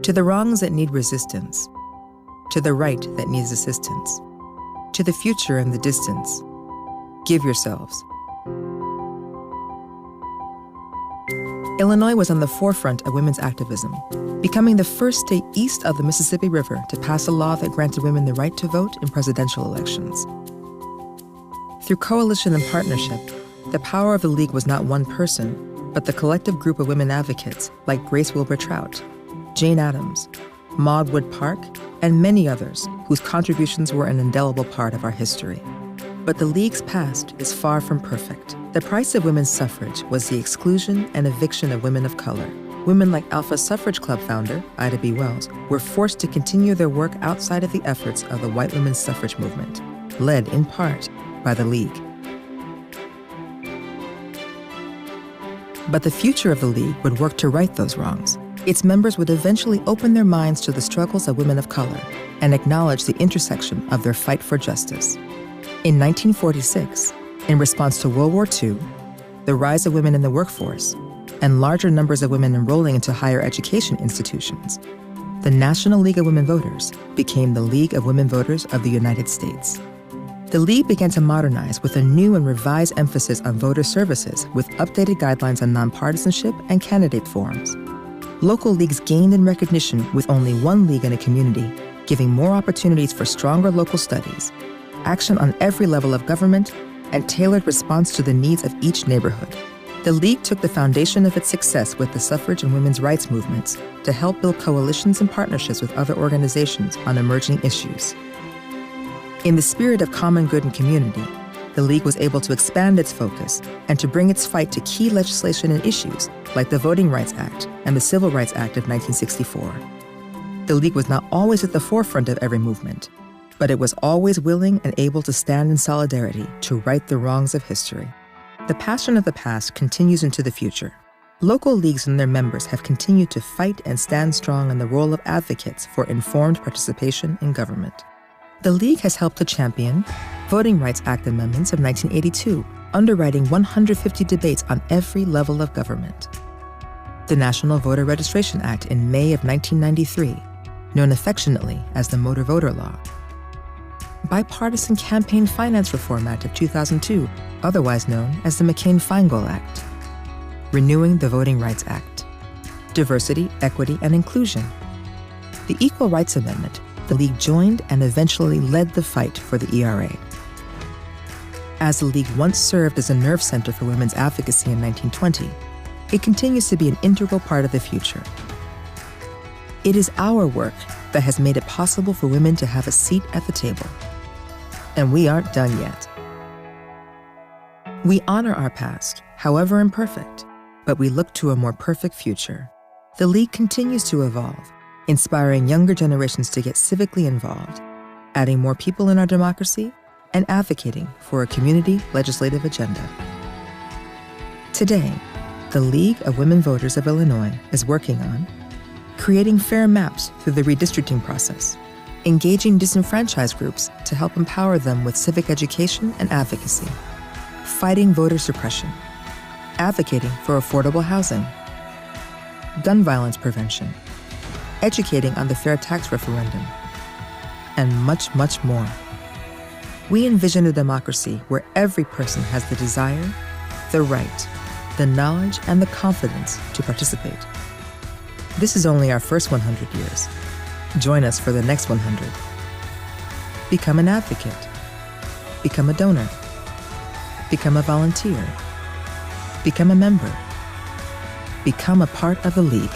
To the wrongs that need resistance, to the right that needs assistance, to the future and the distance, give yourselves. Illinois was on the forefront of women's activism, becoming the first state east of the Mississippi River to pass a law that granted women the right to vote in presidential elections. Through coalition and partnership, the power of the League was not one person, but the collective group of women advocates like Grace Wilbur Trout, Jane Addams, Maude Wood Park, and many others whose contributions were an indelible part of our history. But the League's past is far from perfect. The price of women's suffrage was the exclusion and eviction of women of color. Women like Alpha Suffrage Club founder, Ida B. Wells, were forced to continue their work outside of the efforts of the white women's suffrage movement, led in part by the League. But the future of the League would work to right those wrongs. Its members would eventually open their minds to the struggles of women of color and acknowledge the intersection of their fight for justice. In 1946, in response to World War II, the rise of women in the workforce, and larger numbers of women enrolling into higher education institutions, the National League of Women Voters became the League of Women Voters of the United States. The League began to modernize with a new and revised emphasis on voter services with updated guidelines on nonpartisanship and candidate forums. Local leagues gained in recognition with only one league in a community, giving more opportunities for stronger local studies, action on every level of government, and tailored response to the needs of each neighborhood. The League took the foundation of its success with the suffrage and women's rights movements to help build coalitions and partnerships with other organizations on emerging issues. In the spirit of common good and community, the League was able to expand its focus and to bring its fight to key legislation and issues like the Voting Rights Act and the Civil Rights Act of 1964. The League was not always at the forefront of every movement, but it was always willing and able to stand in solidarity to right the wrongs of history. The passion of the past continues into the future. Local leagues and their members have continued to fight and stand strong in the role of advocates for informed participation in government. The League has helped to champion Voting Rights Act amendments of 1982, underwriting 150 debates on every level of government. The National Voter Registration Act in May of 1993, known affectionately as the Motor Voter Law. Bipartisan Campaign Finance Reform Act of 2002, otherwise known as the McCain-Feingold Act. Renewing the Voting Rights Act. Diversity, Equity, and Inclusion. The Equal Rights Amendment. The League joined and eventually led the fight for the ERA. As the League once served as a nerve center for women's advocacy in 1920, it continues to be an integral part of the future. It is our work that has made it possible for women to have a seat at the table. And we aren't done yet. We honor our past, however imperfect, but we look to a more perfect future. The League continues to evolve, inspiring younger generations to get civically involved, adding more people in our democracy, and advocating for a community legislative agenda. Today, the League of Women Voters of Illinois is working on creating fair maps through the redistricting process, engaging disenfranchised groups to help empower them with civic education and advocacy, fighting voter suppression, advocating for affordable housing, gun violence prevention, educating on the fair tax referendum, and much, much more. We envision a democracy where every person has the desire, the right, the knowledge, and the confidence to participate. This is only our first 100 years. Join us for the next 100. Become an advocate. Become a donor. Become a volunteer. Become a member. Become a part of the League.